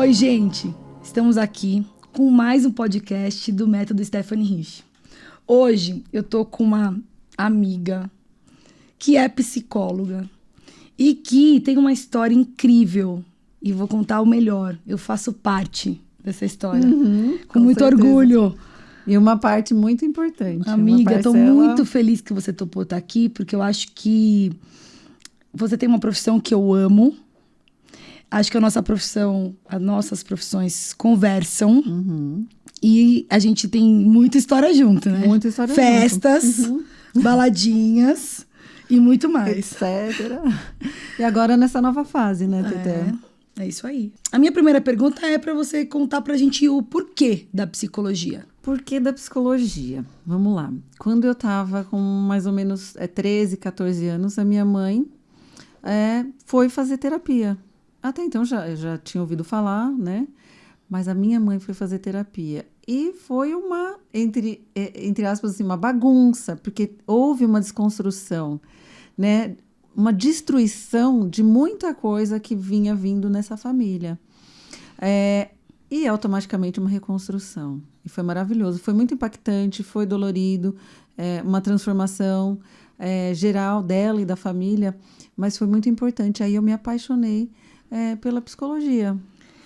Oi, gente! Estamos aqui com mais um podcast do Método Stephanie Rich. Hoje eu tô com uma amiga que é psicóloga e que tem uma história incrível. E vou contar o melhor. Eu faço parte dessa história. Com muito certeza. Orgulho. E uma parte muito importante. Amiga, eu tô muito feliz que você topou estar aqui, porque eu acho que você tem uma profissão que eu amo. Acho que as nossas profissões conversam. E a gente tem muita história junto, né? Muita história Festas, junto. baladinhas e muito mais. Etc. E agora nessa nova fase, né, Teté? É isso aí. A minha primeira pergunta é para você contar pra gente o porquê da psicologia. Porquê da psicologia? Vamos lá. Quando eu tava com mais ou menos 13, 14 anos, a minha mãe foi fazer terapia. Até então já tinha ouvido falar, né? Mas a minha mãe foi fazer terapia. E foi uma, entre aspas, assim, uma bagunça, porque houve uma desconstrução, né? Uma destruição de muita coisa que vinha vindo nessa família. E automaticamente uma reconstrução. E foi maravilhoso. Foi muito impactante, foi dolorido, uma transformação geral dela e da família, mas foi muito importante. Aí eu me apaixonei pela psicologia.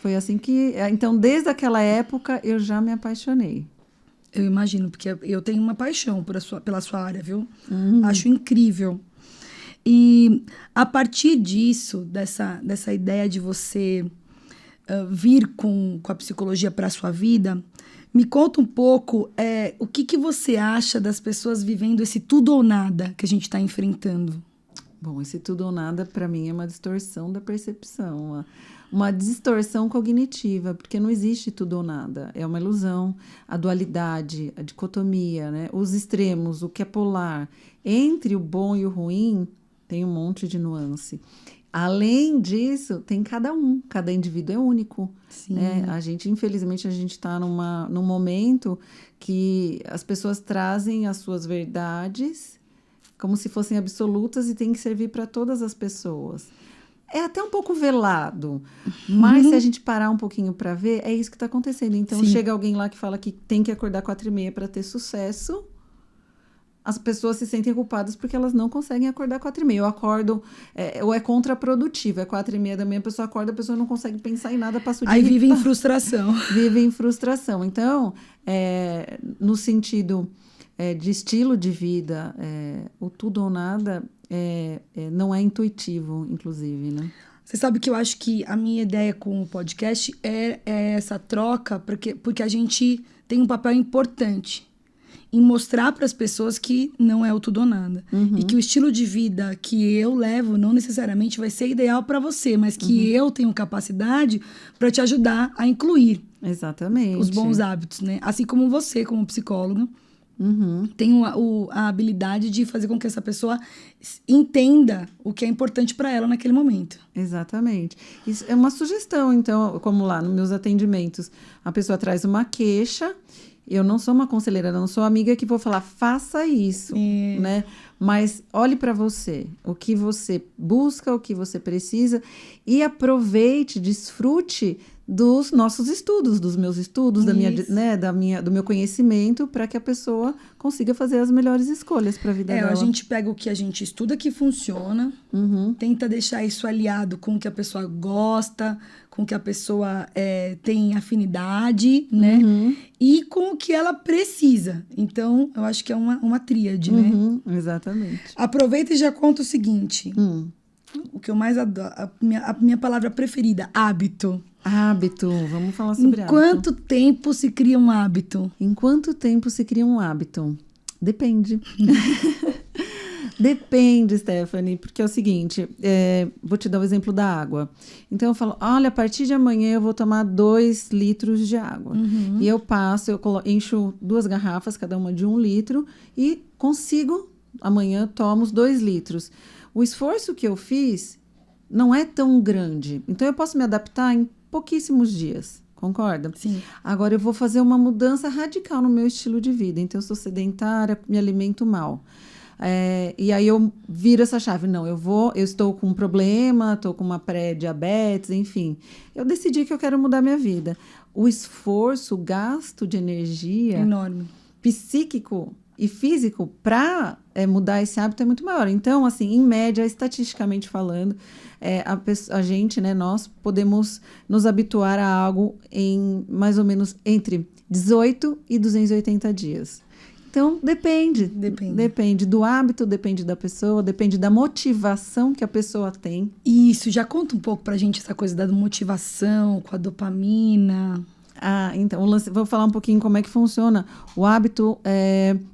Foi assim que... Então, desde aquela época, eu já me apaixonei. Eu imagino, porque eu tenho uma paixão pela sua área, viu? Acho incrível. E a partir disso, dessa ideia de você vir com a psicologia para a sua vida, me conta um pouco o que você acha das pessoas vivendo esse tudo ou nada que a gente está enfrentando. Bom, esse tudo ou nada, para mim, é uma distorção da percepção, uma distorção cognitiva, porque não existe tudo ou nada, é uma ilusão. A dualidade, a dicotomia, né? Os extremos, o que é polar, entre o bom e o ruim, tem um monte de nuance. Além disso, tem cada indivíduo é único. Sim. Né? Infelizmente, a gente está num momento que as pessoas trazem as suas verdades como se fossem absolutas e tem que servir para todas as pessoas. É até um pouco velado, mas se a gente parar um pouquinho para ver, é isso que está acontecendo. Então, chega alguém lá que fala que tem que acordar 4h30 para ter sucesso, as pessoas se sentem culpadas porque elas não conseguem acordar 4h30. Eu acordo, ou é contraprodutivo, 4h30 da manhã, a pessoa acorda, a pessoa não consegue pensar em nada, passa o dia... Aí vive em frustração. Vive em frustração. Então, no sentido... de estilo de vida, o tudo ou nada não é intuitivo, inclusive, né? Você sabe que eu acho que a minha ideia com o podcast é essa troca, porque a gente tem um papel importante em mostrar para as pessoas que não é o tudo ou nada. E que o estilo de vida que eu levo não necessariamente vai ser ideal para você, mas que eu tenho capacidade para te ajudar a incluir. Exatamente. Os bons hábitos, né? Assim como você, como psicóloga, tem a habilidade de fazer com que essa pessoa entenda o que é importante para ela naquele momento. Exatamente. Isso é uma sugestão, então, como lá nos meus atendimentos, a pessoa traz uma queixa, eu não sou uma conselheira, não sou amiga que vou falar, faça isso, né? Mas olhe para você, o que você busca, o que você precisa e aproveite, desfrute dos nossos estudos, dos meus estudos, do meu conhecimento, para que a pessoa consiga fazer as melhores escolhas para a vida dela. A gente pega o que a gente estuda que funciona, tenta deixar isso aliado com o que a pessoa gosta, com o que a pessoa tem afinidade, né? E com o que ela precisa. Então, eu acho que é uma tríade, né? Exatamente. Aproveita e já conta o seguinte. O que eu mais adoro, a minha palavra preferida, hábito. Hábito, vamos falar sobre hábito. Em quanto tempo se cria um hábito? Em quanto tempo se cria um hábito? Depende. Depende, Stephanie, porque é o seguinte, vou te dar o exemplo da água. Então, eu falo, olha, a partir de amanhã eu vou tomar 2 litros de água. E eu encho 2 garrafas, cada uma de 1 litro, e consigo, amanhã tomo os 2 litros. O esforço que eu fiz não é tão grande. Então, eu posso me adaptar em pouquíssimos dias. Concorda? Sim. Agora, eu vou fazer uma mudança radical no meu estilo de vida. Então, eu sou sedentária, me alimento mal. E aí eu viro essa chave. Não, eu estou com um problema, estou com uma pré-diabetes, enfim. Eu decidi que eu quero mudar minha vida. O esforço, o gasto de energia... Enorme. Psíquico e físico para mudar esse hábito é muito maior. Então, assim, em média, estatisticamente falando, a gente, né, nós podemos nos habituar a algo em mais ou menos entre 18 e 280 dias. Então, depende do hábito, depende da pessoa, depende da motivação que a pessoa tem. Isso, já conta um pouco pra gente essa coisa da motivação, com a dopamina. Então, vou falar um pouquinho como é que funciona o hábito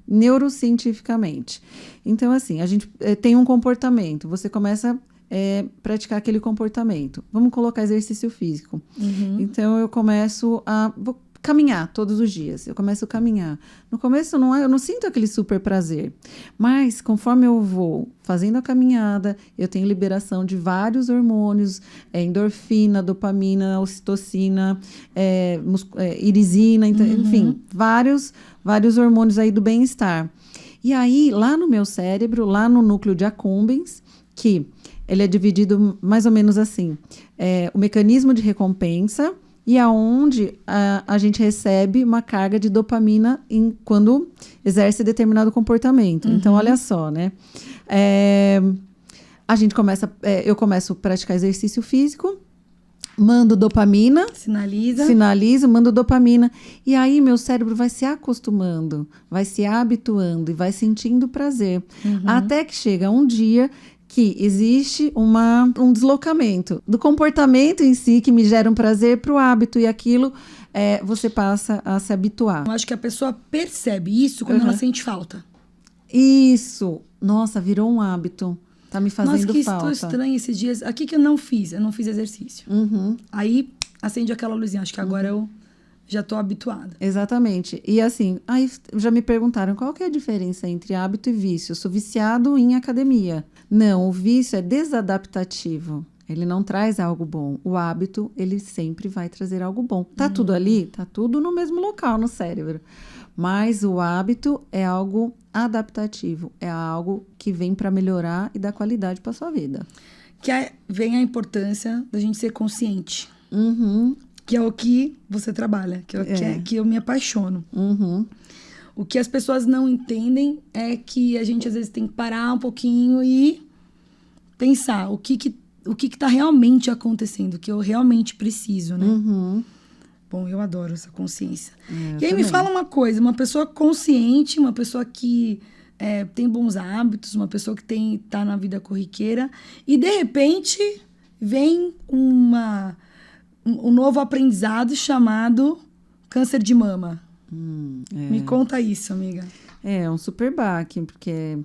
neurocientificamente. Então, assim, a gente tem um comportamento, você começa a praticar aquele comportamento. Vamos colocar exercício físico. Uhum. Então, eu começo vou caminhar todos os dias. Eu começo a caminhar. No começo, eu não sinto aquele super prazer. Mas, conforme eu vou fazendo a caminhada, eu tenho liberação de vários hormônios, endorfina, dopamina, ocitocina, irisina, então, enfim, vários hormônios aí do bem-estar. E aí, lá no meu cérebro, lá no núcleo de accumbens, que ele é dividido mais ou menos assim, o mecanismo de recompensa, e aonde a gente recebe uma carga de dopamina quando exerce determinado comportamento. Então, olha só, né? Eu começo a praticar exercício físico, mando dopamina. Sinalizo, mando dopamina. E aí, meu cérebro vai se acostumando, vai se habituando e vai sentindo prazer. Até que chega um dia que existe um deslocamento do comportamento em si, que me gera um prazer, para o hábito, e aquilo você passa a se habituar. Eu acho que a pessoa percebe isso quando ela sente falta. Isso. Nossa, virou um hábito. Tá me fazendo falta. Nossa, que estou estranho esses dias. Aqui que eu não fiz exercício. Aí acende aquela luzinha, acho que agora eu já estou habituada. Exatamente. E assim, aí já me perguntaram qual que é a diferença entre hábito e vício. Eu sou viciado em academia. Não, o vício é desadaptativo. Ele não traz algo bom. O hábito, ele sempre vai trazer algo bom. Tá tudo ali? Tá tudo no mesmo local, no cérebro. Mas o hábito é algo adaptativo. É algo que vem para melhorar e dar qualidade para sua vida. Vem a importância da gente ser consciente. Que é o que você trabalha, que eu me apaixono. O que as pessoas não entendem é que a gente, às vezes, tem que parar um pouquinho e pensar o que tá realmente acontecendo, o que eu realmente preciso, né? Bom, eu adoro essa consciência. E aí me fala uma coisa, uma pessoa consciente, uma pessoa que tem bons hábitos, uma pessoa que tá na vida corriqueira, e de repente vem um novo aprendizado chamado câncer de mama. Me conta isso, amiga. É um super baque, porque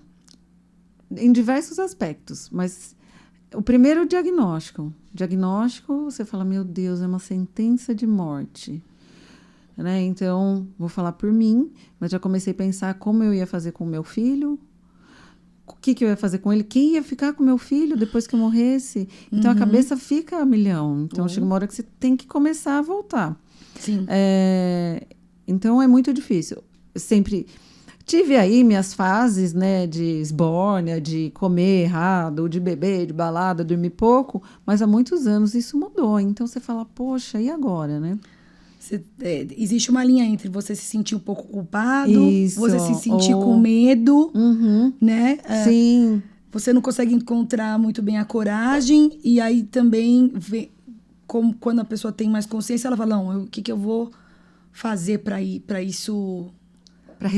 em diversos aspectos, mas o primeiro, o diagnóstico. Diagnóstico, você fala, meu Deus, é uma sentença de morte. Né? Então, vou falar por mim, mas já comecei a pensar como eu ia fazer com o meu filho, o que eu ia fazer com ele, quem ia ficar com o meu filho depois que eu morresse. Então, a cabeça fica a milhão. Então, chega uma hora que você tem que começar a voltar. Sim. Então, é muito difícil. Eu sempre tive aí minhas fases, né, de esbórnia, de comer errado, de beber, de balada, dormir pouco, mas há muitos anos isso mudou. Então, você fala, poxa, e agora, né? Existe uma linha entre você se sentir um pouco culpado, isso, você se sentir com medo, né? Sim. Você não consegue encontrar muito bem a coragem, e aí também, quando a pessoa tem mais consciência, ela fala, não, o que eu vou fazer para isso... Para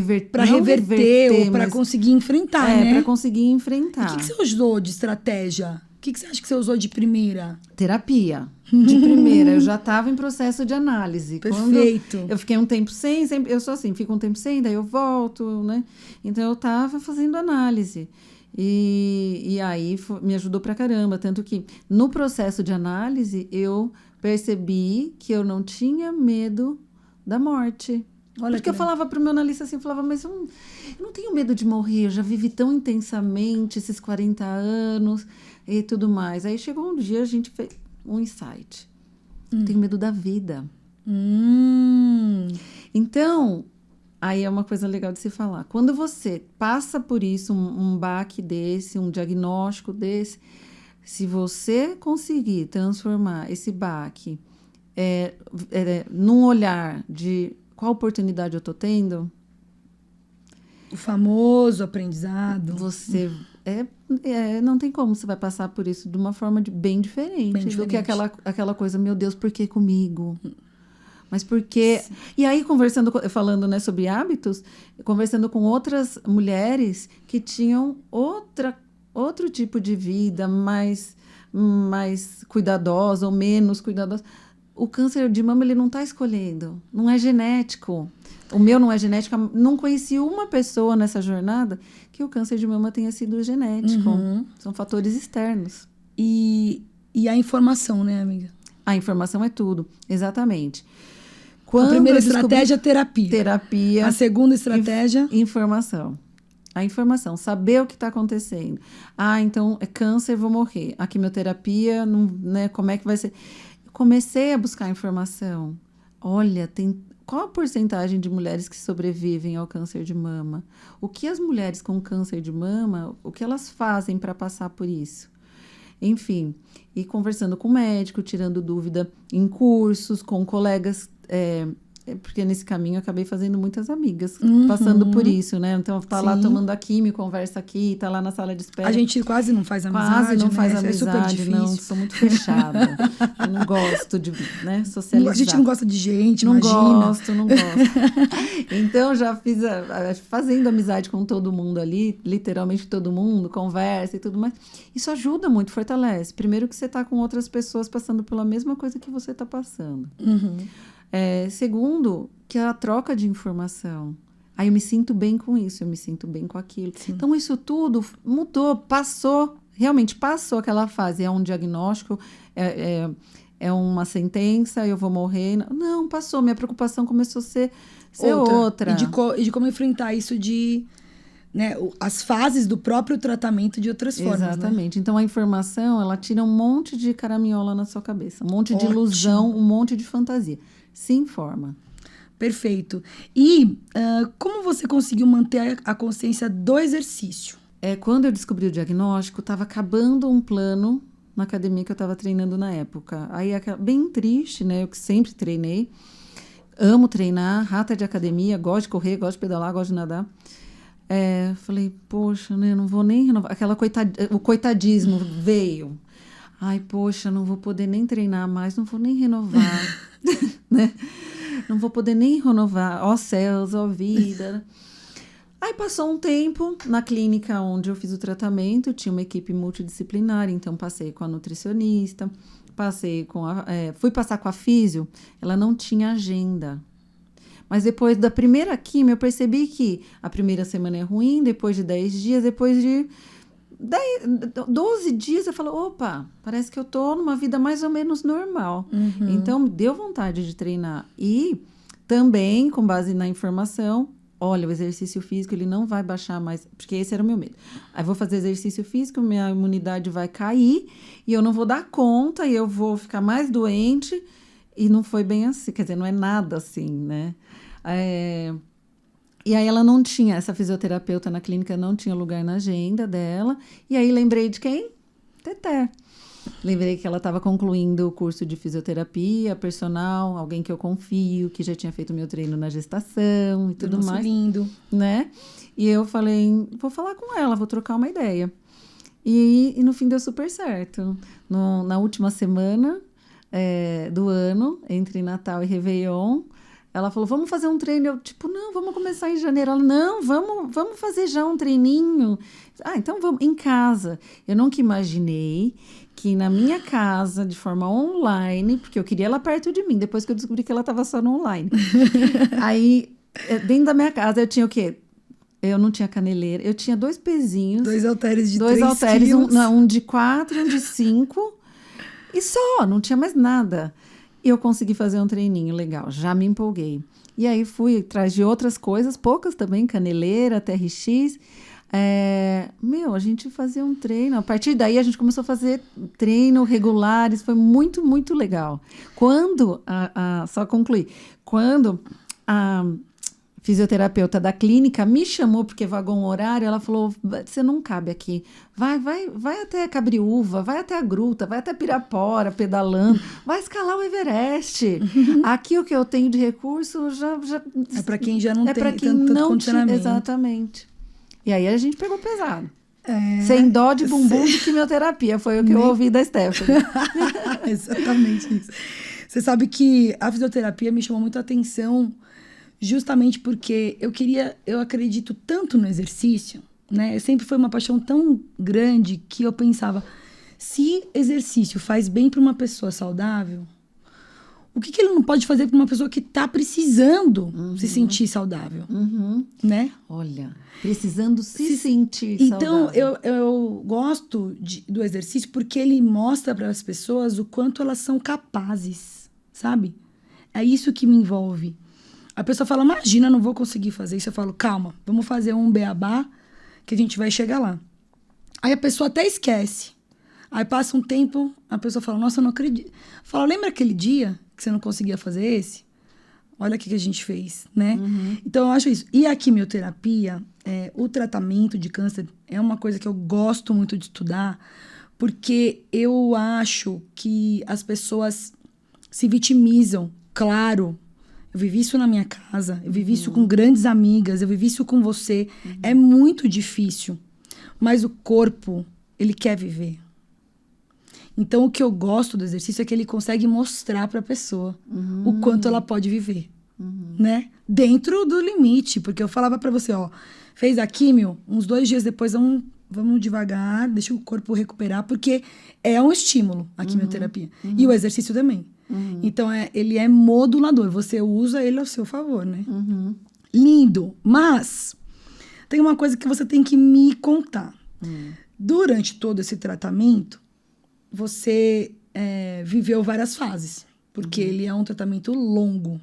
reverter ou para conseguir enfrentar, né? Para conseguir enfrentar. O que você usou de estratégia? O que você acha que você usou de primeira? Terapia. De primeira. Eu já estava em processo de análise. Perfeito. Quando eu fiquei um tempo sem, eu sou assim, fico um tempo sem, daí eu volto, né? Então, eu estava fazendo análise. E aí me ajudou pra caramba. Tanto que no processo de análise, eu percebi que eu não tinha medo da morte. Porque eu falava pro meu analista assim, eu falava, mas eu não tenho medo de morrer, eu já vivi tão intensamente esses 40 anos e tudo mais. Aí chegou um dia, a gente fez um insight. Eu tenho medo da vida. Então, Aí é uma coisa legal de se falar. Quando você passa por isso, um baque desse, um diagnóstico desse, se você conseguir transformar esse baque num olhar de qual oportunidade eu estou tendo, O famoso aprendizado. você não tem como, você vai passar por isso de uma forma bem diferente do que aquela coisa, meu Deus, por que comigo? Mas por quê? Sim. E aí, falando, né, sobre hábitos, conversando com outras mulheres que tinham outro tipo de vida, mais cuidadosa ou menos cuidadosa. O câncer de mama, ele não está escolhendo, não é genético. O meu não é genético. Não conheci uma pessoa nessa jornada que o câncer de mama tenha sido genético. Uhum. São fatores externos. E a informação, né, amiga? A informação é tudo, exatamente. A primeira estratégia é terapia. Terapia. A segunda estratégia? Informação. A informação, saber o que está acontecendo. Então é câncer, vou morrer. A quimioterapia, né, como é que vai ser? Comecei a buscar informação. Olha, qual a porcentagem de mulheres que sobrevivem ao câncer de mama? O que as mulheres com câncer de mama, o que elas fazem para passar por isso? Enfim, e conversando com o médico, tirando dúvida em cursos, com colegas, porque nesse caminho eu acabei fazendo muitas amigas, passando por isso, né? Então, tá lá tomando a químio, conversa aqui, tá lá na sala de espera. A gente quase não faz amizade, Quase não faz né? amizade, é super difícil. Não, sou muito fechada. Eu não gosto de, né, socializar. A gente não gosta de gente, não imagina. Não gosto. Então, já fiz, fazendo amizade com todo mundo ali, literalmente todo mundo, conversa e tudo mais. Isso ajuda muito, fortalece. Primeiro que você tá com outras pessoas passando pela mesma coisa que você tá passando. Uhum. Segundo, que a troca de informação. Aí eu me sinto bem com isso, eu me sinto bem com aquilo. Sim. Então, isso tudo mudou, passou, realmente passou aquela fase. É um diagnóstico, é uma sentença, eu vou morrer. Não, passou. Minha preocupação começou a ser outra. E de como enfrentar isso né, as fases do próprio tratamento de outras formas. Exatamente. Né? Então, a informação, ela tira um monte de caraminhola na sua cabeça. Um monte de ilusão, um monte de fantasia. Se informa. Perfeito. E como você conseguiu manter a consciência do exercício? Quando eu descobri o diagnóstico, estava acabando um plano na academia que eu estava treinando na época. Aí, bem triste, né? Eu que sempre treinei. Amo treinar, rata de academia, gosto de correr, gosto de pedalar, gosto de nadar. Falei, poxa, né? Não vou nem renovar. O coitadismo veio. Ai, poxa, não vou poder nem treinar mais, não vou nem renovar. Né? Não vou poder nem renovar. Ó céus, ó vida. Aí passou um tempo na clínica onde eu fiz o tratamento, tinha uma equipe multidisciplinar, então passei com a nutricionista, fui passar com a físio, ela não tinha agenda. Mas depois da primeira quimio, eu percebi que a primeira semana é ruim, depois de 10 dias, depois de 12 dias, eu falo, opa, parece que eu tô numa vida mais ou menos normal. Uhum. Então, me deu vontade de treinar. E também, com base na informação, olha, o exercício físico, ele não vai baixar mais, porque esse era o meu medo. Aí, vou fazer exercício físico, minha imunidade vai cair, e eu não vou dar conta, e eu vou ficar mais doente, e não foi bem assim, quer dizer, não é nada assim, né? E aí ela não tinha, essa fisioterapeuta na clínica não tinha lugar na agenda dela. E aí lembrei de quem? Teté. Lembrei que ela estava concluindo o curso de fisioterapia, personal, alguém que eu confio, que já tinha feito meu treino na gestação e tudo mais. Lindo. Né? E eu falei, vou falar com ela, vou trocar uma ideia. E no fim deu super certo. Na última semana do ano, entre Natal e Réveillon, ela falou, vamos fazer um treino. Eu, não, vamos começar em janeiro. Ela, não, vamos fazer já um treininho. Então vamos, em casa. Eu nunca imaginei que na minha casa, de forma online, porque eu queria ela perto de mim, depois que eu descobri que ela estava só no online. Aí, dentro da minha casa, eu tinha o quê? Eu não tinha caneleira. Eu tinha 2 pezinhos. 2 halteres de 2 3 halteres, quilos. Um de 4, um de 5. E só, não tinha mais nada. E eu consegui fazer um treininho legal, já me empolguei. E aí fui atrás de outras coisas, poucas também, caneleira, TRX. A gente fazia um treino. A partir daí a gente começou a fazer treino regulares, foi muito, muito legal. Quando, só concluir, quando a fisioterapeuta da clínica me chamou porque vagou um horário, ela falou, você não cabe aqui, vai até Cabriúva, vai até a Gruta, vai até Pirapora pedalando, vai escalar o Everest. Aqui o que eu tenho de recurso já É para quem já não tem pra quem tanto não condicionamento. Exatamente. E aí a gente pegou pesado. Sem dó de bumbum de quimioterapia, foi o que eu ouvi da Stephanie. Exatamente isso. Você sabe que a fisioterapia me chamou muito a atenção justamente porque eu acredito tanto no exercício, né? Sempre foi uma paixão tão grande que eu pensava, se exercício faz bem para uma pessoa saudável, o que ele não pode fazer para uma pessoa que está precisando se sentir saudável, né? Olha, precisando se sentir então, saudável. eu gosto do exercício porque ele mostra para as pessoas o quanto elas são capazes, sabe? É isso que me envolve. A pessoa fala, imagina, não vou conseguir fazer isso. Eu falo, calma, vamos fazer um beabá que a gente vai chegar lá. Aí a pessoa até esquece. Aí passa um tempo, a pessoa fala, nossa, eu não acredito. Fala, lembra aquele dia que você não conseguia fazer esse? Olha o que a gente fez, né? Então, eu acho isso. E a quimioterapia, o tratamento de câncer é uma coisa que eu gosto muito de estudar, porque eu acho que as pessoas se vitimizam, claro. Eu vivi isso na minha casa, eu vivi isso com grandes amigas, eu vivi isso com você. É muito difícil, mas o corpo, ele quer viver. Então, o que eu gosto do exercício é que ele consegue mostrar para a pessoa o quanto ela pode viver, né? Dentro do limite, porque eu falava para você, ó, fez a químio, uns 2 dias depois vamos devagar, deixa o corpo recuperar, porque é um estímulo a quimioterapia. E o exercício também. Então, ele é modulador. Você usa ele ao seu favor, né? Lindo. Mas tem uma coisa que você tem que me contar. Durante todo esse tratamento, você viveu várias fases. Porque ele é um tratamento longo.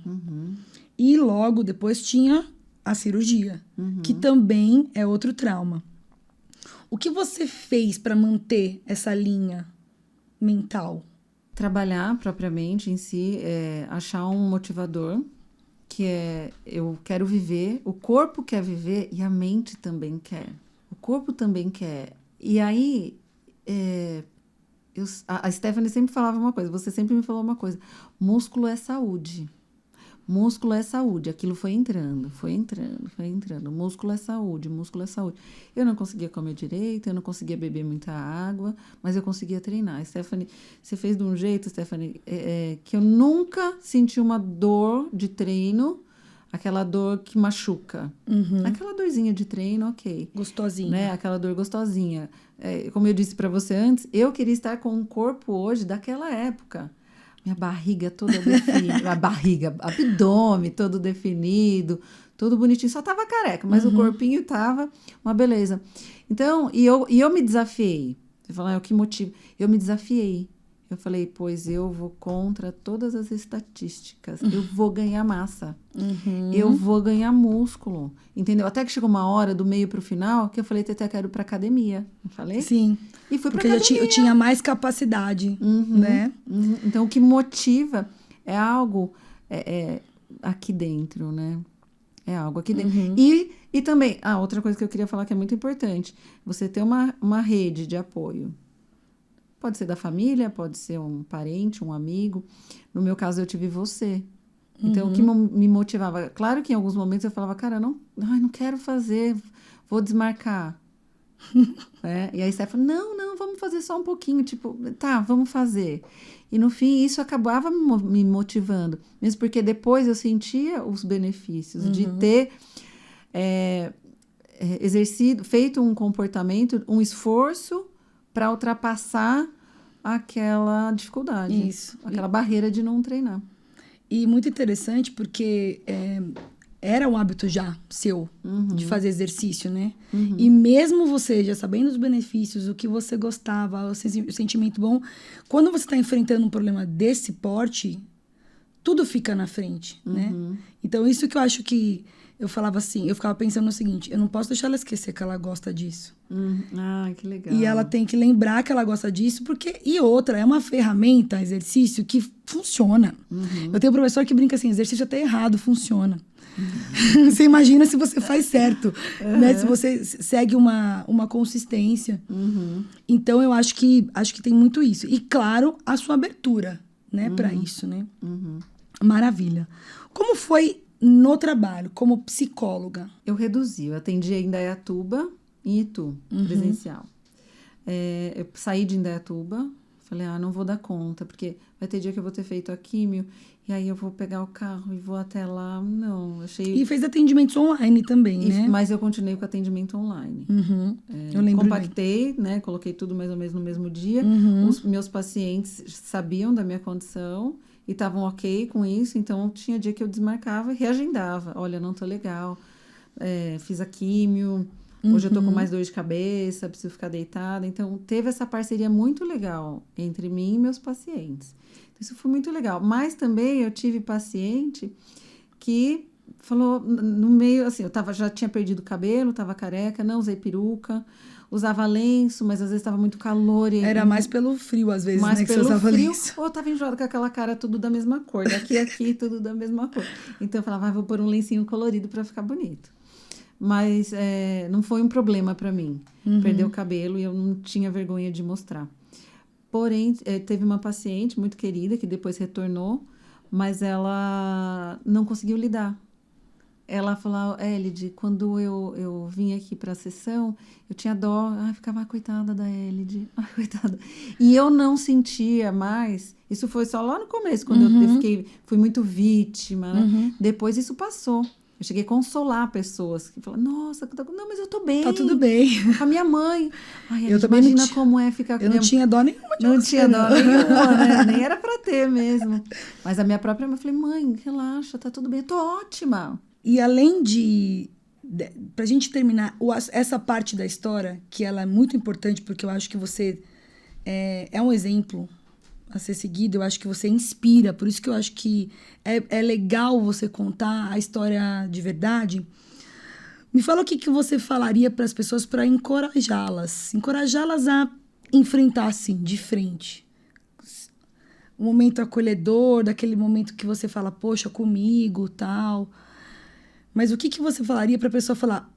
E logo depois tinha a cirurgia, que também é outro trauma. O que você fez para manter essa linha mental? Trabalhar propriamente em si, achar um motivador, que eu quero viver, o corpo quer viver e a mente também quer. O corpo também quer. E aí, a Stephanie sempre falava uma coisa, você sempre me falou uma coisa, músculo é saúde. Músculo é saúde. Aquilo foi entrando. Músculo é saúde, músculo é saúde. Eu não conseguia comer direito, eu não conseguia beber muita água, mas eu conseguia treinar. Stephanie, você fez de um jeito, Stephanie, que eu nunca senti uma dor de treino, aquela dor que machuca. Aquela dorzinha de treino, ok. Gostosinha. Né? Aquela dor gostosinha. Como eu disse para você antes, eu queria estar com um corpo hoje daquela época. Minha barriga toda definida, abdômen todo definido, tudo bonitinho. Só tava careca, mas o corpinho tava uma beleza. Então, e eu me desafiei. Você fala, o que motiva? Eu me desafiei. Eu falei, pois eu vou contra todas as estatísticas. Eu vou ganhar massa. Eu vou ganhar músculo. Entendeu? Até que chegou uma hora, do meio pro final, que eu falei, Tetê, eu quero ir pra academia. Não falei? Sim. E fui pra academia. Porque eu tinha mais capacidade, né? Então, o que motiva é algo aqui dentro, né? É algo aqui dentro. E também, outra coisa que eu queria falar que é muito importante. Você ter uma rede de apoio. Pode ser da família, pode ser um parente, um amigo. No meu caso, eu tive você. Então, o que me motivava... Claro que em alguns momentos eu falava, cara, não quero fazer, vou desmarcar. E aí você fala, não, vamos fazer só um pouquinho. Tipo, tá, vamos fazer. E no fim, isso acabava me motivando. Mesmo porque depois eu sentia os benefícios de ter feito um comportamento, um esforço para ultrapassar aquela dificuldade. Isso. Aquela barreira de não treinar. E muito interessante porque era um hábito já seu de fazer exercício, né? E mesmo você já sabendo os benefícios, o que você gostava, o sentimento bom, quando você está enfrentando um problema desse porte, tudo fica na frente, né? Então, isso que eu acho que eu falava assim, eu ficava pensando no seguinte, eu não posso deixar ela esquecer que ela gosta disso. Que legal. E ela tem que lembrar que ela gosta disso, porque... E outra, é uma ferramenta, exercício, que funciona. Eu tenho um professor que brinca assim, exercício até errado, funciona. Você imagina se você faz certo, né? Se você segue uma consistência. Então, eu acho que tem muito isso. E, claro, a sua abertura, né? Para isso, né? Maravilha. Como foi no trabalho, como psicóloga? Eu reduzi. Eu atendi em Indaiatuba e em Itu, presencial. Eu saí de Indaiatuba, falei, não vou dar conta, porque vai ter dia que eu vou ter feito a químio, e aí eu vou pegar o carro e vou até lá. Não, achei... E fez atendimentos online também, né? Mas eu continuei com atendimento online. Eu lembro compactei, né? Coloquei tudo mais ou menos no mesmo dia. Os meus pacientes sabiam da minha condição e estavam ok com isso, então tinha dia que eu desmarcava e reagendava. Olha, não tô legal, fiz a químio, hoje eu tô com mais dor de cabeça, preciso ficar deitada. Então, teve essa parceria muito legal entre mim e meus pacientes. Isso foi muito legal. Mas também eu tive paciente que falou no meio, assim, já tinha perdido o cabelo, estava careca, não usei peruca, usava lenço, mas às vezes estava muito calor. Era mais pelo frio, às vezes, mais né? Que pelo você usava frio, lenço. ou estava enjoada com aquela cara tudo da mesma cor, daqui a aqui, tudo da mesma cor. Então eu falava, vou pôr um lencinho colorido para ficar bonito. Mas não foi um problema para mim, perder o cabelo, e eu não tinha vergonha de mostrar. Porém, teve uma paciente muito querida que depois retornou, mas ela não conseguiu lidar. Ela falou, Elide, quando eu vim aqui para a sessão, eu tinha dó. Ficava, coitada da Elide, coitada. E eu não sentia mais, isso foi só lá no começo, quando eu fui muito vítima, né? Depois isso passou. Eu cheguei a consolar pessoas que falaram, nossa, não, mas eu tô bem. Tá tudo bem. Com a minha mãe. Eu também imagina como é ficar... Eu não tinha dó nenhuma de Não você, tinha dó nenhuma, né? Nem era pra ter mesmo. Mas a minha própria mãe, eu falei, mãe, relaxa, tá tudo bem, eu tô ótima. E além pra gente terminar essa parte da história, que ela é muito importante, porque eu acho que você é um exemplo a ser seguido, eu acho que você inspira, por isso que eu acho que é legal você contar a história de verdade. Me fala o que você falaria para as pessoas para encorajá-las a enfrentar, assim, de frente. Um momento acolhedor, daquele momento que você fala, poxa, comigo, tal. Mas o que você falaria para a pessoa falar,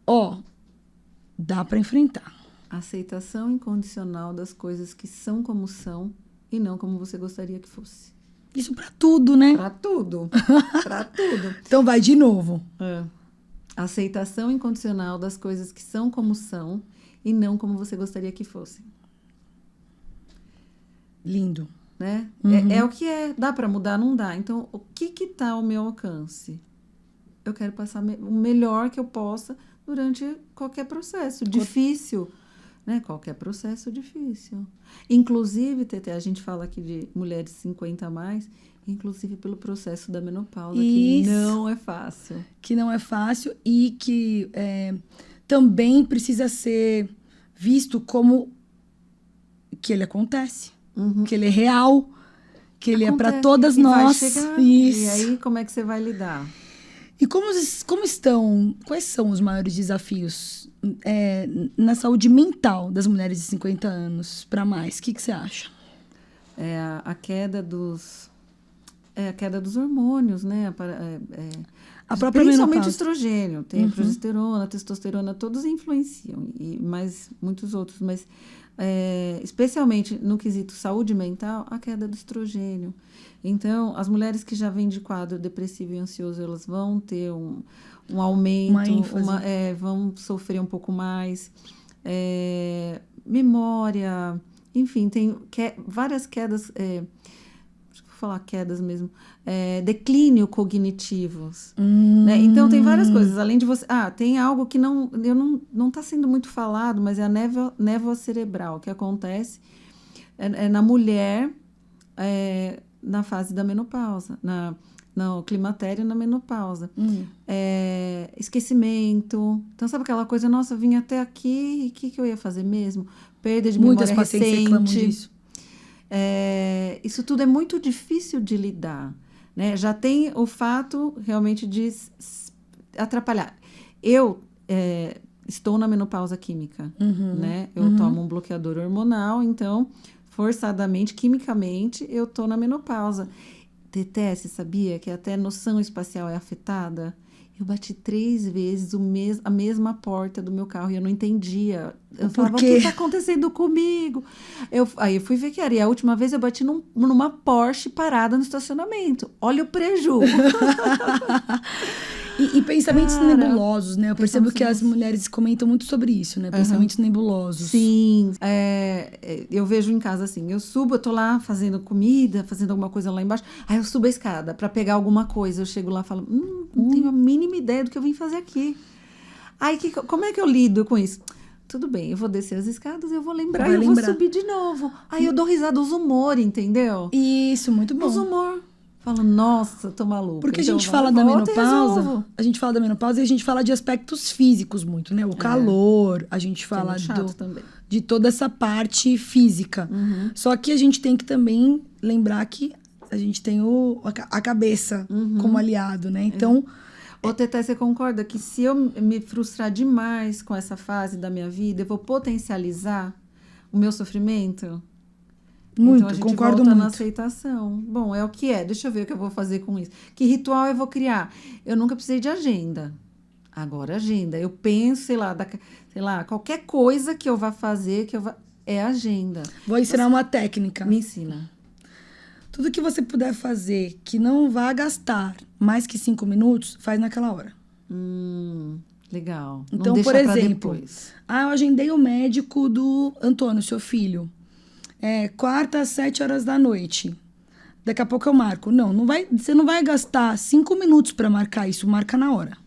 dá para enfrentar? Aceitação incondicional das coisas que são como são e não como você gostaria que fosse. Isso para tudo, né? Para tudo. Para tudo. Então vai de novo. Aceitação incondicional das coisas que são como são e não como você gostaria que fossem. Lindo. Né? É o que é. Dá para mudar? Não dá. Então, o que está ao meu alcance? Eu quero passar o melhor que eu possa durante qualquer processo difícil. Né? Qualquer processo difícil. Inclusive, Tete, a gente fala aqui de mulheres 50 a mais, inclusive pelo processo da menopausa, que não é fácil. Que não é fácil e que também precisa ser visto como que ele acontece, que ele é real, que ele é para todas nós. Vai chegar, e aí, como é que você vai lidar? E quais são os maiores desafios na saúde mental das mulheres de 50 anos para mais? O que você acha? A queda dos hormônios, né? A própria principalmente menopausa. O estrogênio. Tem a progesterona, a testosterona, todos influenciam. E mais muitos outros. Mas, especialmente no quesito saúde mental, a queda do estrogênio. Então, as mulheres que já vêm de quadro depressivo e ansioso, elas vão ter um aumento, vão sofrer um pouco mais. Memória, enfim, tem várias quedas, acho que vou falar quedas mesmo, declínio cognitivos. Né? Então, tem várias coisas. Além de você... tem algo que não está sendo muito falado, mas é a névoa cerebral, que acontece na mulher... na fase da menopausa, no climatério, na menopausa. Esquecimento. Então, sabe aquela coisa, nossa, vim até aqui, e o que eu ia fazer mesmo? Perda de memória recente. Muitas pacientes reclamam disso. Isso tudo é muito difícil de lidar. Né? Já tem o fato, realmente, de atrapalhar. Eu estou na menopausa química, né? Eu tomo um bloqueador hormonal, então, forçadamente, quimicamente, eu tô na menopausa. Teté, você sabia que até a noção espacial é afetada? Eu bati 3 vezes a mesma porta do meu carro e eu não entendia. Eu falava, o que está acontecendo comigo? Aí eu fui ver que era. E a última vez eu bati numa Porsche parada no estacionamento. Olha o preju. E pensamentos nebulosos, né? Eu percebo que as mulheres comentam muito sobre isso, né? Pensamentos nebulosos. Sim. Eu vejo em casa assim, eu tô lá fazendo comida, fazendo alguma coisa lá embaixo, aí eu subo a escada para pegar alguma coisa, eu chego lá e falo, não tenho a mínima ideia do que eu vim fazer aqui. Aí, como é que eu lido com isso? Tudo bem, eu vou descer as escadas, eu vou lembrar e eu vou subir de novo. Aí eu dou risada, uso humor, entendeu? Isso, muito bom. Uso humor. Falo, nossa, tô maluca. Porque então, a gente fala da menopausa, a gente fala da menopausa e a gente fala de aspectos físicos muito, né? O calor, a gente fala de toda essa parte física. Só que a gente tem que também lembrar que a gente tem a cabeça como aliado, né? Então... Ô, Teté, você concorda que se eu me frustrar demais com essa fase da minha vida, eu vou potencializar o meu sofrimento? Muito, então a gente concordo volta muito. na aceitação. Bom, é o que é. Deixa eu ver o que eu vou fazer com isso. Que ritual eu vou criar? Eu nunca precisei de agenda. Agora, agenda. Eu penso, sei lá, qualquer coisa que eu vá fazer, é agenda. Vou ensinar uma técnica. Me ensina. Tudo que você puder fazer que não vá gastar mais que 5 minutos, faz naquela hora. Legal. Então, por exemplo, eu agendei o médico do Antônio, seu filho. Quarta às 7h da noite. Daqui a pouco eu marco. Você não vai gastar 5 minutos para marcar isso, marca na hora.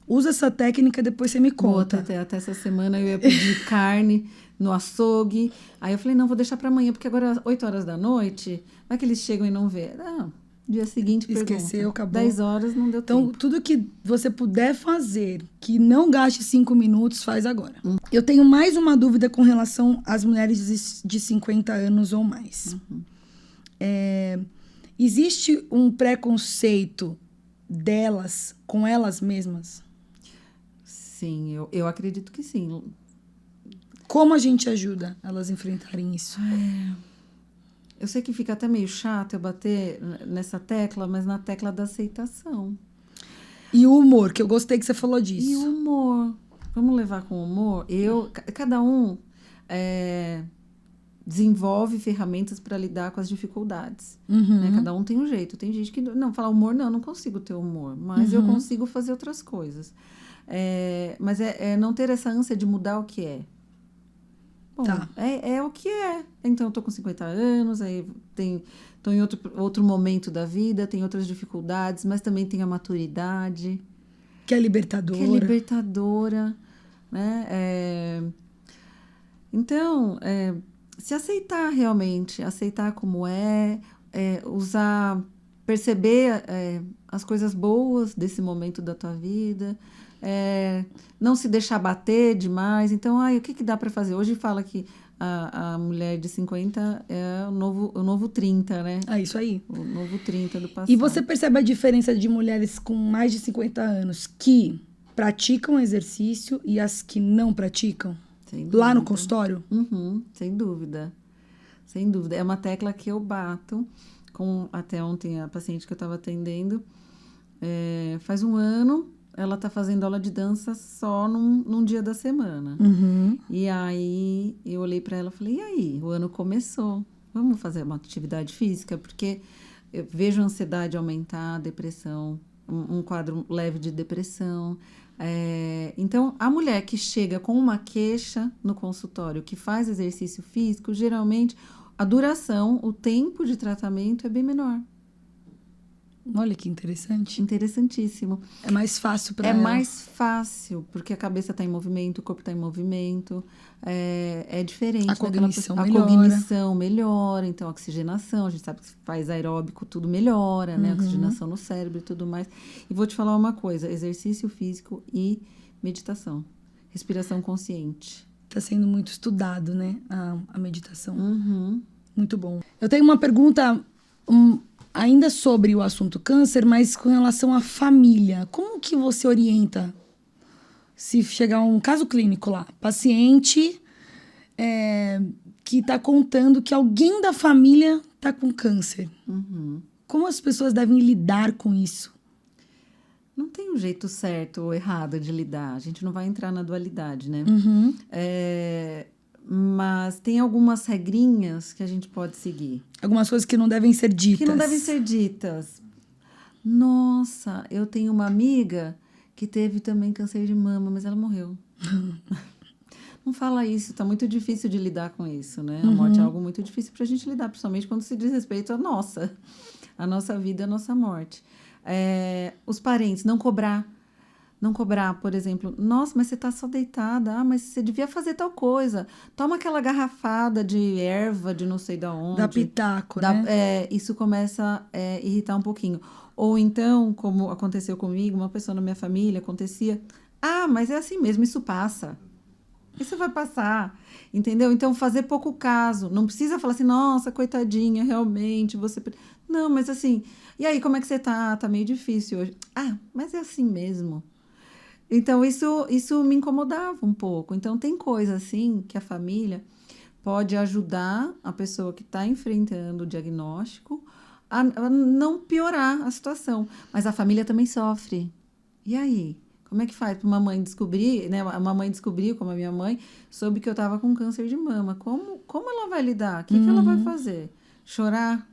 Usa essa técnica e depois você me conta. Até essa semana eu ia pedir carne no açougue. Aí eu falei, não, vou deixar para amanhã, porque agora às 8h da noite, vai que eles chegam e não vê. Não, dia seguinte esqueceu, acabou. 10 horas não deu tempo. Então, tudo que você puder fazer que não gaste 5 minutos, faz agora. Eu tenho mais uma dúvida com relação às mulheres de 50 anos ou mais. Existe um preconceito delas com elas mesmas? Sim, eu acredito que sim. Como a gente ajuda elas a enfrentarem isso? Eu sei que fica até meio chato eu bater nessa tecla, mas na tecla da aceitação. E o humor, que eu gostei que você falou disso. E o humor. Vamos levar com humor? Cada um desenvolve ferramentas para lidar com as dificuldades. Né? Cada um tem um jeito. Tem gente que não fala humor, não consigo ter humor, mas eu consigo fazer outras coisas. Mas não ter essa ânsia de mudar o que é. Bom, é o que é. Então, eu tô com 50 anos, aí tô em outro momento da vida, tem outras dificuldades, mas também tem a maturidade. Que é libertadora. Né? Então, se aceitar realmente, aceitar como perceber as coisas boas desse momento da tua vida, não se deixar bater demais. Então, o que dá para fazer? Hoje fala que a mulher de 50 é o novo 30, né? Isso aí. O novo 30 do passado. E você percebe a diferença de mulheres com mais de 50 anos que praticam exercício e as que não praticam? Sem dúvida. Lá no consultório? Sem dúvida. Sem dúvida. É uma tecla que eu bato até ontem a paciente que eu estava atendendo. Faz 1 ano, ela está fazendo aula de dança só num dia da semana. E aí, eu olhei para ela e falei, e aí? O ano começou. Vamos fazer uma atividade física? Porque eu vejo a ansiedade aumentar, a depressão, um quadro leve de depressão. Então, a mulher que chega com uma queixa no consultório, que faz exercício físico, geralmente a duração, o tempo de tratamento é bem menor. Olha que interessante. Interessantíssimo. É mais fácil para ela. É mais fácil, porque a cabeça está em movimento, o corpo está em movimento. É diferente. A cognição melhora. Então, a oxigenação, a gente sabe que faz aeróbico, tudo melhora, né? Oxigenação no cérebro e tudo mais. E vou te falar uma coisa, exercício físico e meditação. Respiração consciente. Está sendo muito estudado, né? A meditação. Muito bom. Eu tenho uma pergunta... ainda sobre o assunto câncer, mas com relação à família, como que você orienta? Se chegar um caso clínico lá, paciente que está contando que alguém da família está com câncer. Como as pessoas devem lidar com isso? Não tem um jeito certo ou errado de lidar. A gente não vai entrar na dualidade, né? Mas tem algumas regrinhas que a gente pode seguir. Algumas coisas que não devem ser ditas. Que não devem ser ditas. Nossa, eu tenho uma amiga que teve também câncer de mama, mas ela morreu. Não fala isso, tá muito difícil de lidar com isso, né? A morte é algo muito difícil pra gente lidar, principalmente quando se diz respeito à nossa vida, à nossa morte. Os parentes, não cobrar. Não cobrar, por exemplo, nossa, mas você tá só deitada, mas você devia fazer tal coisa. Toma aquela garrafada de erva de não sei da onde. Dá pitaco, né? Isso começa a irritar um pouquinho. Ou então, como aconteceu comigo, uma pessoa na minha família, acontecia, mas é assim mesmo, isso passa. Isso vai passar, entendeu? Então, fazer pouco caso. Não precisa falar assim, nossa, coitadinha, realmente, você... Não, mas assim, e aí, como é que você tá? Tá meio difícil hoje. Mas é assim mesmo. Então, isso me incomodava um pouco. Então, tem coisa assim que a família pode ajudar a pessoa que está enfrentando o diagnóstico a não piorar a situação. Mas a família também sofre. E aí? Como é que faz para uma mãe descobrir, né? Uma mãe descobriu, como a minha mãe, soube que eu estava com câncer de mama. Como ela vai lidar? O que ela vai fazer? Chorar?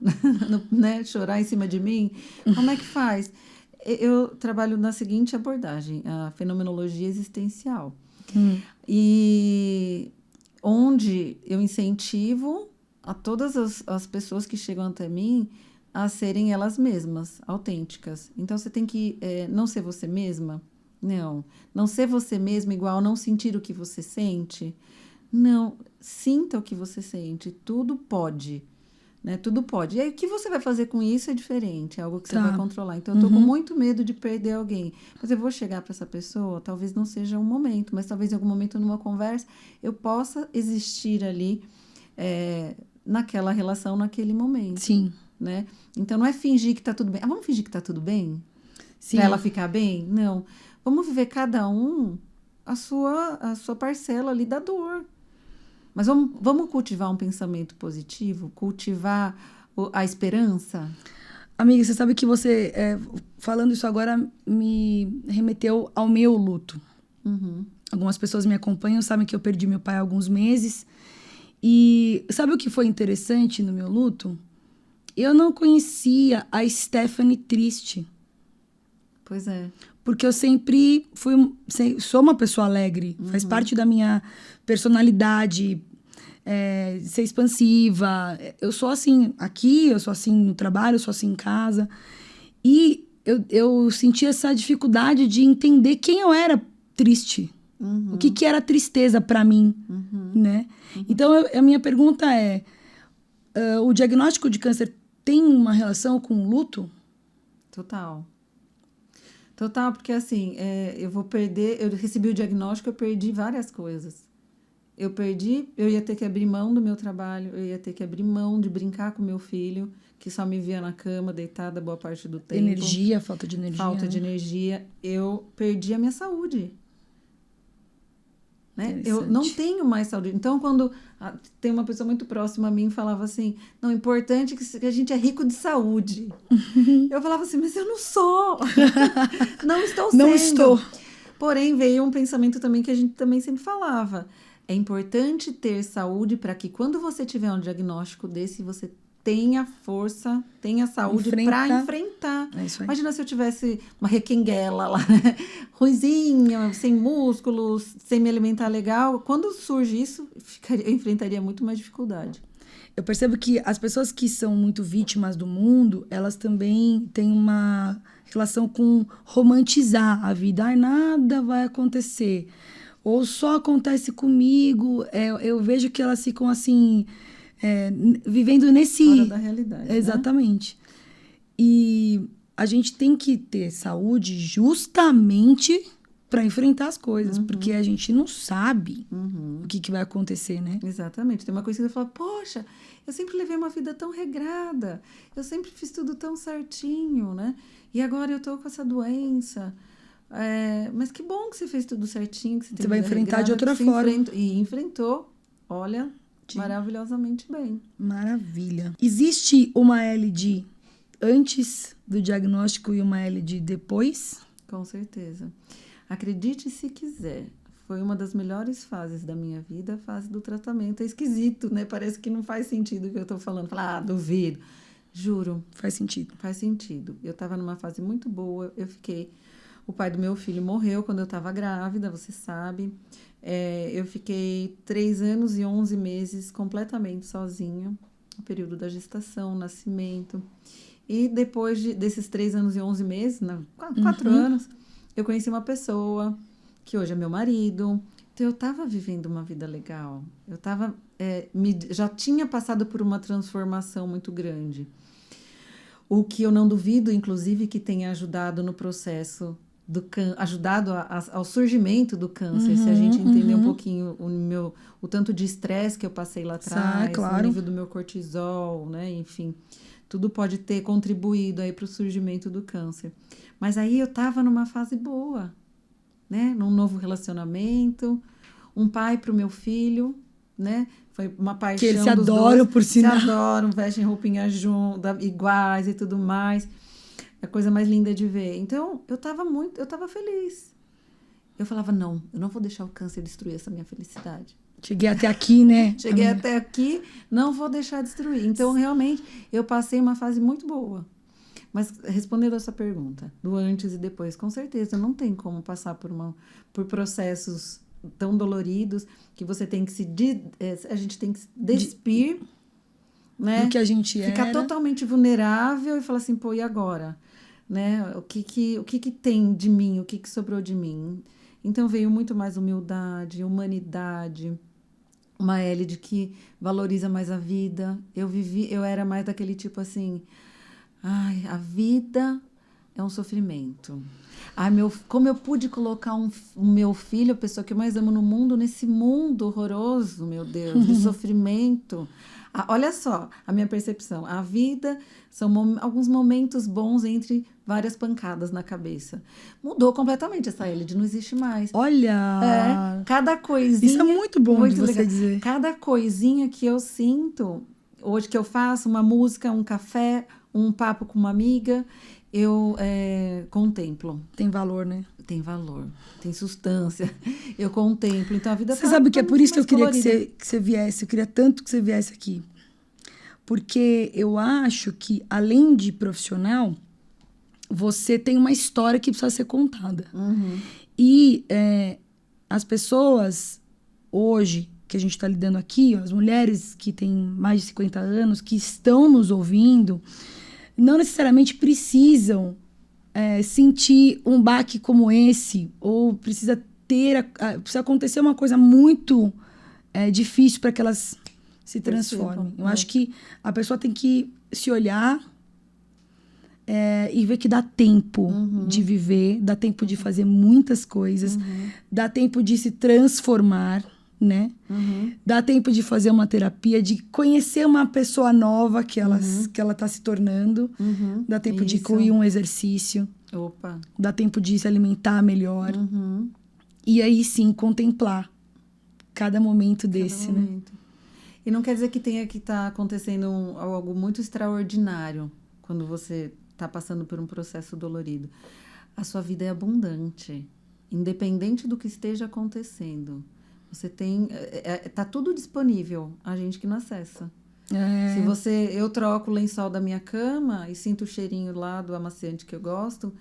Né? Chorar em cima de mim? Como é que faz? Eu trabalho na seguinte abordagem, a fenomenologia existencial. E onde eu incentivo a todas as pessoas que chegam até mim a serem elas mesmas, autênticas. Então, você tem que não ser você mesma. Não ser você mesma igual não sentir o que você sente. Não, sinta o que você sente. Tudo pode. Né? Tudo pode. E aí, o que você vai fazer com isso é diferente. É algo que você vai controlar. Então, eu tô com muito medo de perder alguém. Mas eu vou chegar para essa pessoa, talvez não seja um momento, mas talvez em algum momento, numa conversa, eu possa existir ali naquela relação, naquele momento. Sim. Né? Então, não é fingir que tá tudo bem. Vamos fingir que tá tudo bem? Sim. Para ela ficar bem? Não. Vamos viver cada um a sua parcela ali da dor. Mas vamos cultivar um pensamento positivo? Cultivar a esperança? Amiga, você sabe que você, falando isso agora, me remeteu ao meu luto. Algumas pessoas me acompanham, sabem que eu perdi meu pai há alguns meses. E sabe o que foi interessante no meu luto? Eu não conhecia a Stephanie triste. Pois é. Porque eu sempre sou uma pessoa alegre. Faz parte da minha personalidade, ser expansiva. Eu sou assim aqui, eu sou assim no trabalho, eu sou assim em casa. E eu senti essa dificuldade de entender quem eu era triste. O que era tristeza para mim, né? Então, a minha pergunta é, o diagnóstico de câncer tem uma relação com o luto? Total, porque assim, eu recebi o diagnóstico, eu perdi várias coisas. Eu ia ter que abrir mão do meu trabalho, eu ia ter que abrir mão de brincar com meu filho, que só me via na cama, deitada boa parte do tempo. Falta de energia. Falta de energia. Eu perdi a minha saúde. Né? Eu não tenho mais saúde. Então, quando tem uma pessoa muito próxima a mim falava assim, não, importante que a gente é rico de saúde. Eu falava assim, mas eu não sou. Não estou sendo. Não estou. Porém, veio um pensamento também que a gente também sempre falava. É importante ter saúde para que quando você tiver um diagnóstico desse, você tenha força, tenha saúde para enfrentar. É isso aí. Imagina se eu tivesse uma requenguela lá, ruizinha, sem músculos, sem me alimentar legal. Quando surge isso, eu enfrentaria muito mais dificuldade. Eu percebo que as pessoas que são muito vítimas do mundo, elas também têm uma relação com romantizar a vida. Ai, nada vai acontecer. Ou só acontece comigo. Eu vejo que elas ficam assim... vivendo nesse... Fora da realidade. Exatamente. Né? E a gente tem que ter saúde justamente para enfrentar as coisas, porque a gente não sabe o que vai acontecer, né? Exatamente. Tem uma coisa que você fala, poxa, eu sempre levei uma vida tão regrada, eu sempre fiz tudo tão certinho, né? E agora eu tô com essa doença. Mas que bom que você fez tudo certinho, que você tem Você vai vida enfrentar regrada, de outra que você forma. E enfrentou, olha, Sim. maravilhosamente bem. Maravilha. Existe uma LD antes do diagnóstico e uma LD depois? Com certeza. Acredite se quiser. Foi uma das melhores fases da minha vida, a fase do tratamento. É esquisito, né? Parece que não faz sentido o que eu tô falando. Falar, duvido. Juro. Faz sentido. Faz sentido. Eu estava numa fase muito boa. O pai do meu filho morreu quando eu estava grávida, você sabe. Eu fiquei 3 anos e 11 meses completamente sozinha. No período da gestação, nascimento. E depois desses 3 anos e 11 meses, 4 anos, eu conheci uma pessoa que hoje é meu marido. Então, eu estava vivendo uma vida legal. Eu estava... já tinha passado por uma transformação muito grande. O que eu não duvido, inclusive, que tenha ajudado no processo ajudado ao surgimento do câncer, se a gente entender um pouquinho o tanto de estresse que eu passei lá atrás, claro. o nível do meu cortisol, né? Enfim, tudo pode ter contribuído aí para o surgimento do câncer. Mas aí eu estava numa fase boa, né? Num novo relacionamento, um pai para o meu filho, né? Foi uma paixão que eles se dos adoram, dois, por sinal. se adoram, vestem roupinhas juntas, iguais e tudo mais. É a coisa mais linda de ver. Então, eu estava feliz. Eu falava, não, eu não vou deixar o câncer destruir essa minha felicidade. Cheguei até aqui, né? Cheguei até aqui, não vou deixar destruir. Então, realmente, eu passei uma fase muito boa. Mas, respondendo a sua pergunta, do antes e depois, com certeza, não tem como passar por processos tão doloridos que você tem que a gente tem que se despir, né? Do que a gente Ficar totalmente vulnerável e falar assim, pô, e agora? Né? O que tem de mim? O que sobrou de mim? Então, veio muito mais humildade, humanidade, uma Elide que valoriza mais a vida. Eu era mais daquele tipo assim, ai, a vida é um sofrimento. Ai, como eu pude colocar o meu filho, a pessoa que eu mais amo no mundo, nesse mundo horroroso, meu Deus, de sofrimento. Olha só a minha percepção. A vida são alguns momentos bons entre várias pancadas na cabeça. Mudou completamente essa Elide, não existe mais. Olha! Cada coisinha... Isso é muito bom muito de você legal. dizer. Cada coisinha que eu sinto, hoje que eu faço, uma música, um café, um papo com uma amiga, eu contemplo. Tem valor, né? Tem valor, tem substância. Eu contemplo. Então a vida Você sabe que é por isso que eu queria colorida. que você viesse. Eu queria tanto que você viesse aqui. Porque eu acho que, além de profissional, você tem uma história que precisa ser contada. E as pessoas, hoje, que a gente está lidando aqui, as mulheres que têm mais de 50 anos, que estão nos ouvindo, não necessariamente precisam sentir um baque como esse, ou precisa acontecer uma coisa muito difícil para que elas se transformem. Eu acho que a pessoa tem que se olhar e ver que dá tempo de viver, dá tempo de fazer muitas coisas, dá tempo de se transformar, né? Dá tempo de fazer uma terapia, de conhecer uma pessoa nova que ela tá se tornando, dá tempo de incluir um exercício, dá tempo de se alimentar melhor, e aí sim contemplar cada momento desse, né? E não quer dizer que tenha que estar acontecendo algo muito extraordinário quando você está passando por um processo dolorido. A sua vida é abundante, independente do que esteja acontecendo. Você tem... tá tudo disponível, a gente que não acessa. Eu troco o lençol da minha cama e sinto o cheirinho lá do amaciante que eu gosto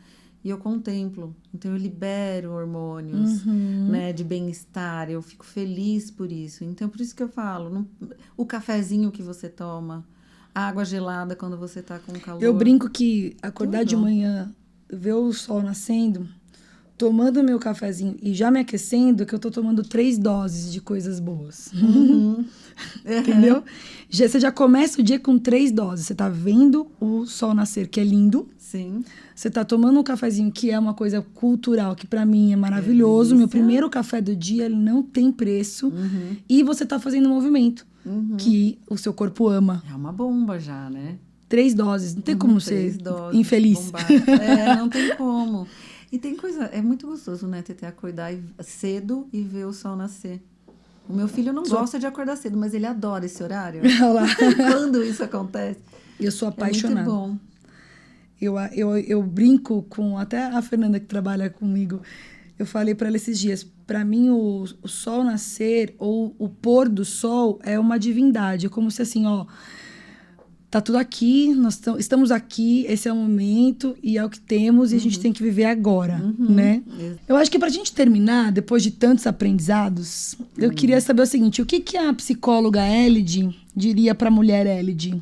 e eu contemplo. Então, eu libero hormônios, né, de bem-estar. Eu fico feliz por isso. Então, por isso que eu falo, o cafezinho que você toma, a água gelada quando você tá com calor. Eu brinco que acordar de manhã, ver o sol nascendo, tomando meu cafezinho e já me aquecendo, que eu tô tomando 3 doses de coisas boas. Entendeu? Você já começa o dia com 3 doses. Você tá vendo o sol nascer, que é lindo. Sim. Você tá tomando um cafezinho, que é uma coisa cultural, que pra mim é maravilhoso. Meu primeiro café do dia, ele não tem preço. E você tá fazendo um movimento que o seu corpo ama. É uma bomba já, né? 3 doses. Não tem como ser infeliz. Não tem como. E tem coisa... É muito gostoso, né, Tetê? Acordar cedo e ver o sol nascer. O meu filho não gosta de acordar cedo, mas ele adora esse horário. Quando isso acontece. Eu sou apaixonada. É muito bom. Eu brinco com até a Fernanda que trabalha comigo. Eu falei para ela esses dias, para mim o sol nascer ou o pôr do sol é uma divindade, é como se assim, ó, tá tudo aqui, nós estamos aqui, esse é o momento e é o que temos e a gente tem que viver agora, né? Eu acho que pra gente terminar, depois de tantos aprendizados, eu queria saber o seguinte, o que a psicóloga Elide diria pra mulher Elide?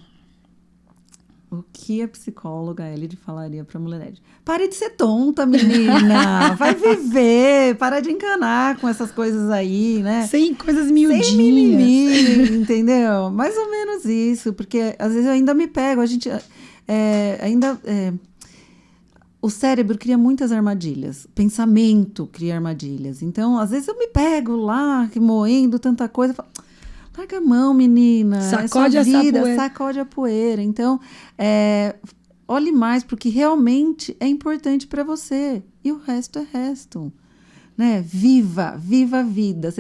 O que a psicóloga Elide falaria pra mulher Elide? Pare de ser tonta, menina! Vai viver! Para de encanar com essas coisas aí, né? Sem coisas miudinhas. Sem mimimi, entendeu? Mais ou menos isso, porque às vezes eu ainda me pego, a gente o cérebro cria muitas armadilhas, pensamento cria armadilhas. Então, às vezes eu me pego lá, moendo tanta coisa, falo, larga a mão, menina. Sacode é sua vida, essa poeira. sacode a poeira. Então, olhe mais pro que realmente é importante para você. E o resto é resto. Né? Viva a vida.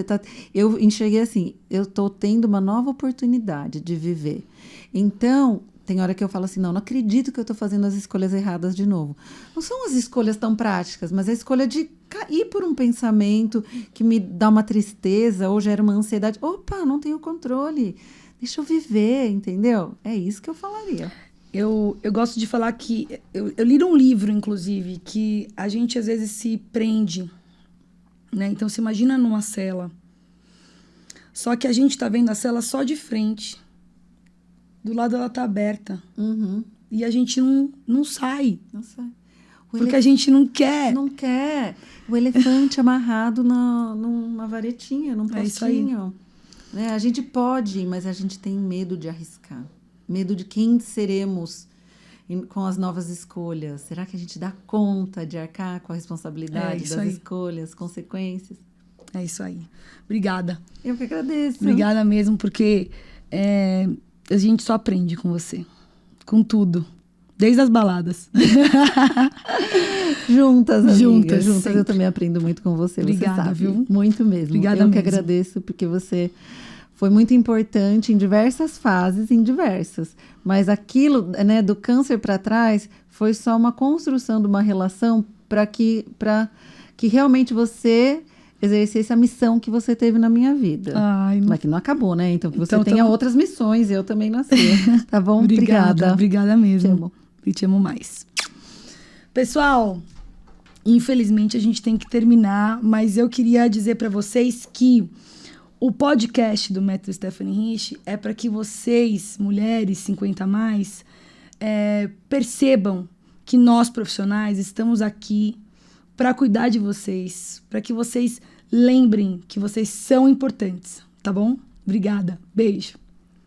Eu enxerguei assim, eu tô tendo uma nova oportunidade de viver. Então, tem hora que eu falo assim, não acredito que eu tô fazendo as escolhas erradas de novo. Não são as escolhas tão práticas, mas a escolha de cair por um pensamento que me dá uma tristeza ou gera uma ansiedade. Opa, não tenho controle. Deixa eu viver, entendeu? É isso que eu falaria. Eu gosto de falar que... Eu li um livro, inclusive, que a gente às vezes se prende, né? Então, se imagina numa cela. Só que a gente tá vendo a cela só de frente. Do lado ela tá aberta. E a gente não sai. Não sai. Porque a gente não quer. Não quer. O elefante amarrado numa varetinha, num postinho. É isso aí. Né? A gente pode, mas a gente tem medo de arriscar. Medo de quem seremos com as novas escolhas. Será que a gente dá conta de arcar com a responsabilidade das escolhas, consequências? É isso aí. Obrigada. Eu que agradeço. Obrigada mesmo, porque a gente só aprende com você. Com tudo. Desde as baladas. Juntas, amiga. Juntas. Sempre. Eu também aprendo muito com você. Obrigada, você sabe. Viu? Muito mesmo. Obrigada eu mesmo. Que agradeço, porque você foi muito importante em diversas fases, Mas aquilo, né, do câncer para trás, foi só uma construção de uma relação para que realmente você exercesse a missão que você teve na minha vida. Mas que não acabou, né? Então, que você tenha outras missões. Eu também nasci. Tá bom? Obrigada. Obrigada mesmo. Te amo. E te amo mais. Pessoal, infelizmente a gente tem que terminar, mas eu queria dizer para vocês que o podcast do Método Stephanie Rich é para que vocês, mulheres 50 a mais, percebam que nós profissionais estamos aqui para cuidar de vocês, para que vocês lembrem que vocês são importantes, tá bom? Obrigada. Beijo.